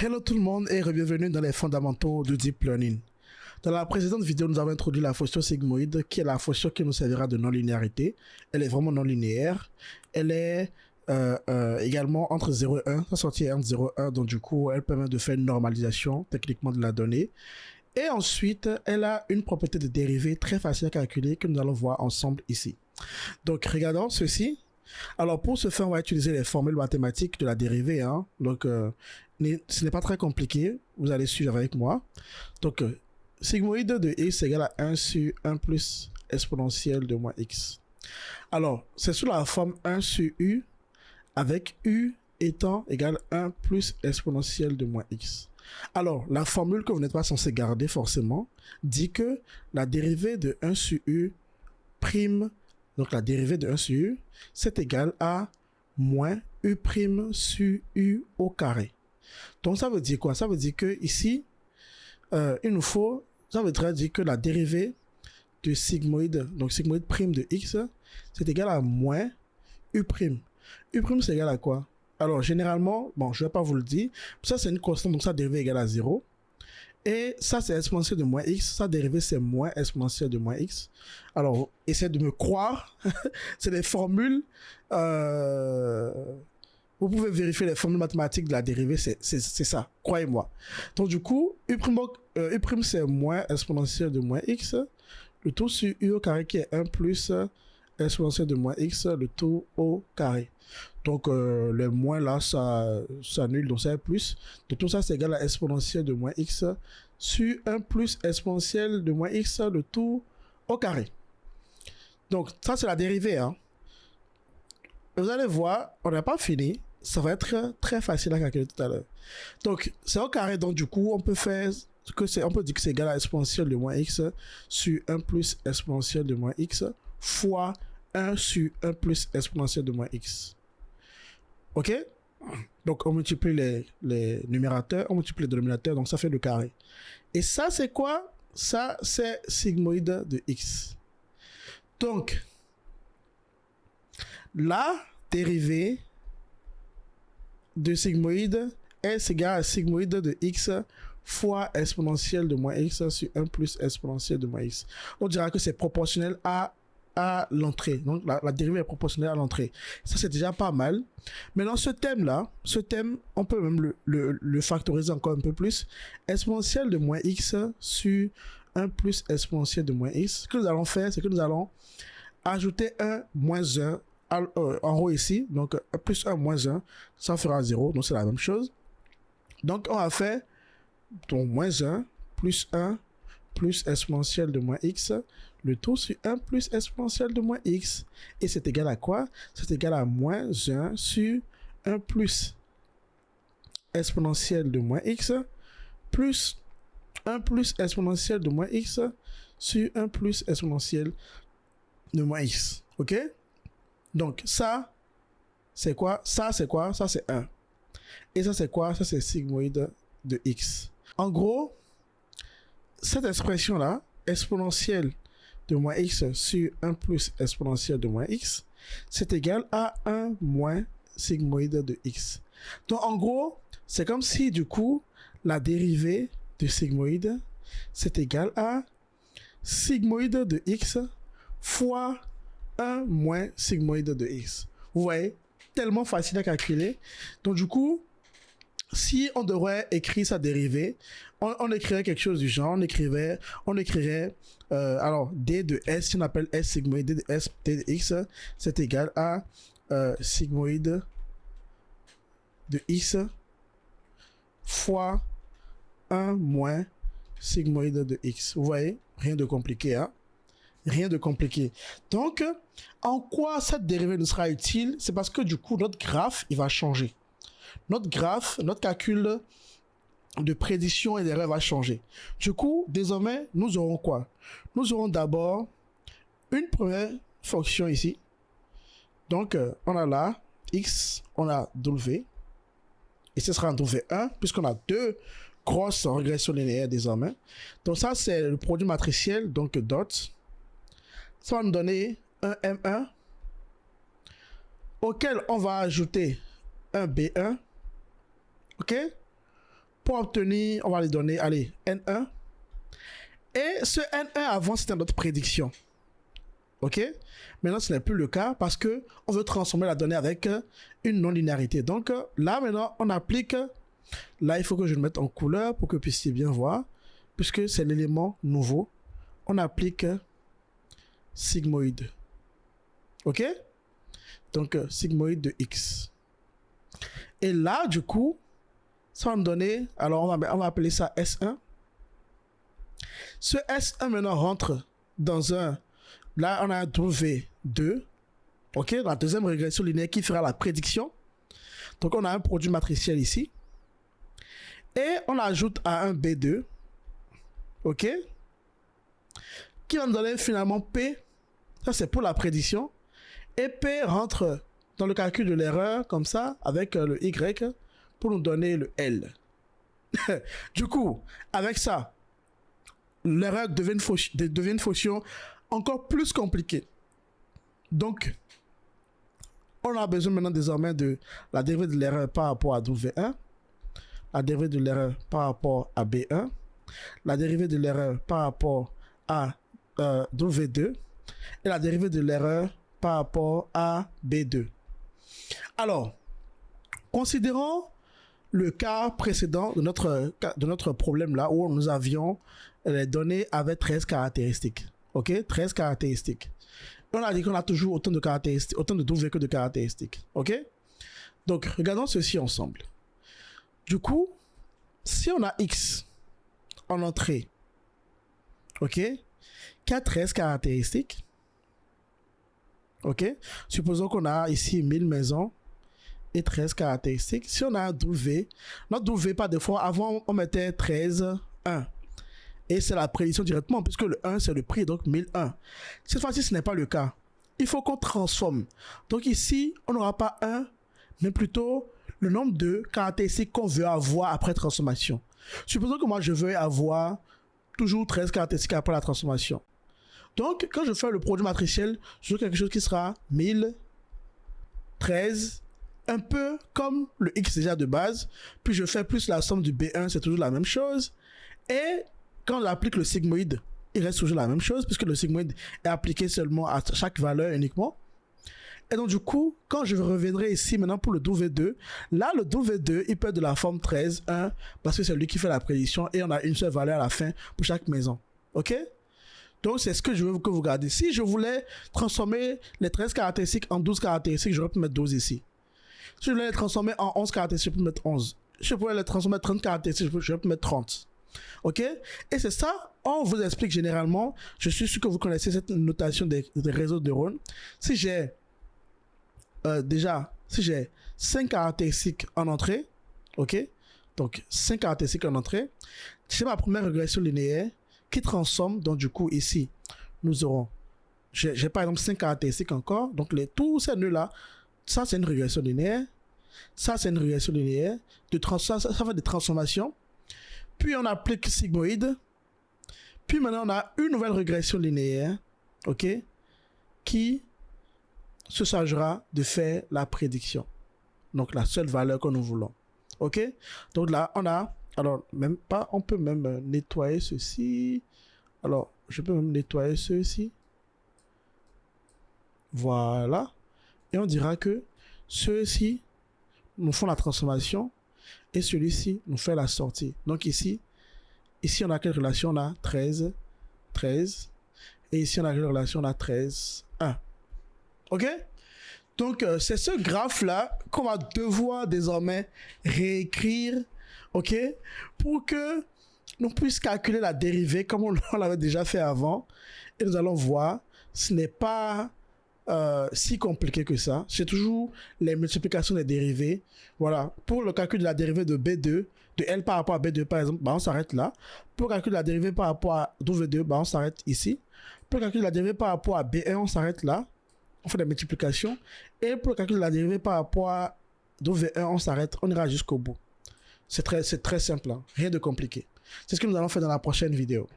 Hello tout le monde et bienvenue dans les fondamentaux du Deep Learning. Dans la précédente vidéo, nous avons introduit la fonction sigmoïde qui est la fonction qui nous servira de non-linéarité. Elle est vraiment non linéaire. Elle est également entre 0 et 1, sa sortie est entre 0 et 1, donc du coup elle permet de faire une normalisation techniquement de la donnée. Et ensuite, elle a une propriété de dérivée très facile à calculer que nous allons voir ensemble ici. Donc regardons ceci. Alors pour ce faire, on va utiliser les formules mathématiques de la dérivée. Donc ce n'est pas très compliqué, vous allez suivre avec moi. Donc sigmoïde de x égale à 1 sur 1 plus exponentielle de moins x. Alors c'est sous la forme 1 sur u, avec u étant égal à 1 plus exponentielle de moins x. Alors la formule que vous n'êtes pas censé garder forcément dit que la dérivée de 1 sur u prime, donc la dérivée de 1 sur u, c'est égal à moins u prime sur u au carré. Donc ça veut dire quoi? Ça veut dire que ici, il nous faut, ça voudrait dire que la dérivée de sigmoïde, donc sigmoïde prime de x, c'est égal à moins u prime. U prime c'est égal à quoi? Alors généralement, bon je vais pas vous le dire, ça c'est une constante, donc sa dérivée est égale à 0. Et ça, c'est exponentielle de moins x. Sa dérivée, c'est moins exponentielle de moins x. Alors, essayez de me croire. C'est des formules. Vous pouvez vérifier les formules mathématiques de la dérivée. C'est ça. Croyez-moi. Donc, du coup, u prime, c'est moins exponentielle de moins x. Le tout sur u au carré qui est 1 plus exponentielle de moins x, le tout au carré. Donc, le moins là, ça annule, donc ça est plus. Donc, tout ça, c'est égal à exponentielle de moins x sur 1 plus exponentielle de moins x, le tout au carré. Donc, ça, c'est la dérivée. Vous allez voir, on n'a pas fini. Ça va être très facile à calculer tout à l'heure. Donc, c'est au carré. Donc, du coup, on peut faire on peut dire que c'est égal à exponentielle de moins x sur 1 plus exponentielle de moins x fois 1 sur 1 plus exponentielle de moins x. Ok? Donc, on multiplie les numérateurs, on multiplie les dénominateurs, donc ça fait le carré. Et ça, c'est quoi? Ça, c'est sigmoïde de x. Donc, la dérivée de sigmoïde est égale à sigmoïde de x fois exponentielle de moins x sur 1 plus exponentielle de moins x. On dira que c'est proportionnel à l'entrée. Donc, la dérivée est proportionnelle à l'entrée. Ça, c'est déjà pas mal. Mais dans ce thème-là, on peut même le factoriser encore un peu plus. Exponentielle de moins x sur 1 plus exponentielle de moins x. Ce que nous allons faire, c'est que nous allons ajouter un moins 1 en haut ici. Donc, plus 1 moins 1, ça fera 0. Donc, c'est la même chose. Donc, on va faire donc moins 1 plus 1 plus exponentielle de moins x, le tout sur 1 plus exponentielle de moins x. Et c'est égal à quoi? C'est égal à moins 1 sur 1 plus exponentielle de moins x plus 1 plus exponentielle de moins x sur 1 plus exponentielle de moins x. Ok? Donc ça, c'est quoi? Ça, c'est quoi? Ça, c'est 1. Et ça, c'est quoi? Ça, c'est sigmoïde de x. En gros, cette expression-là, exponentielle de moins x sur 1 plus exponentielle de moins x, c'est égal à 1 moins sigmoïde de x. Donc, en gros, c'est comme si, du coup, la dérivée de sigmoïde, c'est égal à sigmoïde de x fois 1 moins sigmoïde de x. Vous voyez, tellement facile à calculer. Donc, du coup, si on devrait écrire sa dérivée, on écrirait quelque chose du genre, on écrirait alors d de s, si on appelle s sigmoïde d de s d de x, c'est égal à sigmoïde de x fois 1 moins sigmoïde de x. Vous voyez, rien de compliqué, rien de compliqué. Donc, en quoi cette dérivée nous sera utile? C'est parce que du coup, notre graphe, il va changer. Notre graphe, notre calcul de prédiction et d'erreur va changer. Du coup, désormais, nous aurons quoi? Nous aurons d'abord une première fonction ici. Donc, on a là x, on a w, et ce sera un w1, puisqu'on a deux grosses régressions linéaires désormais. Donc ça, c'est le produit matriciel, donc dot. Ça va nous donner un m1, auquel on va ajouter un b1, ok? pour obtenir, on va les donner, allez, N1. Et ce N1 avant, c'était notre prédiction. OK? Maintenant, ce n'est plus le cas parce qu'on veut transformer la donnée avec une non-linéarité. Donc là, maintenant, on applique. Là, il faut que je le mette en couleur pour que vous puissiez bien voir. Puisque c'est l'élément nouveau. On applique sigmoïde. OK? Donc, sigmoïde de X. Et là, du coup, ça va me donner... Alors, on va appeler ça S1. Ce S1 maintenant rentre dans un... Là, on a un W2. OK? La deuxième régression linéaire qui fera la prédiction. Donc, on a un produit matriciel ici. Et on ajoute à un B2. OK? Qui va nous donner finalement P. Ça, c'est pour la prédiction. Et P rentre dans le calcul de l'erreur, comme ça, avec le Y, pour nous donner le L. Du coup, avec ça, l'erreur devient une fonction encore plus compliquée. Donc, on a besoin maintenant désormais de la dérivée de l'erreur par rapport à W1, la dérivée de l'erreur par rapport à B1, la dérivée de l'erreur par rapport à W2 et la dérivée de l'erreur par rapport à B2. Alors, considérons le cas précédent de notre problème là où nous avions les données avec 13 caractéristiques. OK? 13 caractéristiques. On a dit qu'on a toujours autant de caractéristiques, autant de W que de caractéristiques. OK? Donc, regardons ceci ensemble. Du coup, si on a X en entrée, OK, qui a 13 caractéristiques, OK, supposons qu'on a ici 1000 maisons et 13 caractéristiques. Si on a un W, notre W par défaut, avant on mettait 13, 1. Et c'est la prédiction directement, puisque le 1 c'est le prix, donc 1001. Cette fois-ci, ce n'est pas le cas. Il faut qu'on transforme. Donc ici, on n'aura pas 1, mais plutôt le nombre de caractéristiques qu'on veut avoir après transformation. Supposons que moi, je veux avoir toujours 13 caractéristiques après la transformation. Donc, quand je fais le produit matriciel, je veux quelque chose qui sera 1000, 13, un peu comme le X déjà de base. Puis je fais plus la somme du B1, c'est toujours la même chose. Et quand on applique le sigmoïde, il reste toujours la même chose, puisque le sigmoïde est appliqué seulement à chaque valeur uniquement. Et donc, du coup, quand je reviendrai ici maintenant pour le W2, là, le W2, il peut être de la forme 13, 1, parce que c'est lui qui fait la prédiction et on a une seule valeur à la fin pour chaque maison. OK? Donc, c'est ce que je veux que vous gardiez. Si je voulais transformer les 13 caractéristiques en 12 caractéristiques, j'aurais pu mettre 12 ici. Si je voulais les transformer en 11 caractéristiques, je peux mettre 11. Si je pouvais les transformer en 30 caractéristiques, je peux mettre 30. OK? Et c'est ça, on vous explique généralement. Je suis sûr que vous connaissez cette notation des réseaux de neurones. Si j'ai si j'ai 5 caractéristiques en entrée, OK? Donc, 5 caractéristiques en entrée, c'est ma première régression linéaire qui transforme. Donc, du coup, ici, nous aurons, j'ai par exemple 5 caractéristiques encore. Donc, tous ces nœuds-là, ça, c'est une régression linéaire. Ça, c'est une régression linéaire. Ça fait des transformations. Puis, on applique sigmoïde. Puis, maintenant, on a une nouvelle régression linéaire, OK? Qui se chargera de faire la prédiction. Donc, la seule valeur que nous voulons. OK? Donc, là, on a... Alors, même pas... On peut même nettoyer ceci. Alors, je peux même nettoyer ceci. Voilà. Et on dira que ceux-ci nous font la transformation et celui-ci nous fait la sortie. Donc, ici, on a quelle relation? On a 13, 13. Et ici, on a quelle relation? On a 13, 1. OK? Donc, c'est ce graphe-là qu'on va devoir désormais réécrire, OK? Pour que nous puissions calculer la dérivée comme on l'avait déjà fait avant. Et nous allons voir, ce n'est pas si compliqué que ça. C'est toujours les multiplications des dérivées. Voilà. Pour le calcul de la dérivée de B2, de L par rapport à B2, par exemple, bah, on s'arrête là. Pour le calcul de la dérivée par rapport à W2, bah, on s'arrête ici. Pour le calcul de la dérivée par rapport à B1, on s'arrête là. On fait des multiplications. Et pour le calcul de la dérivée par rapport à W1, on s'arrête. On ira jusqu'au bout. C'est très simple. Hein. Rien de compliqué. C'est ce que nous allons faire dans la prochaine vidéo.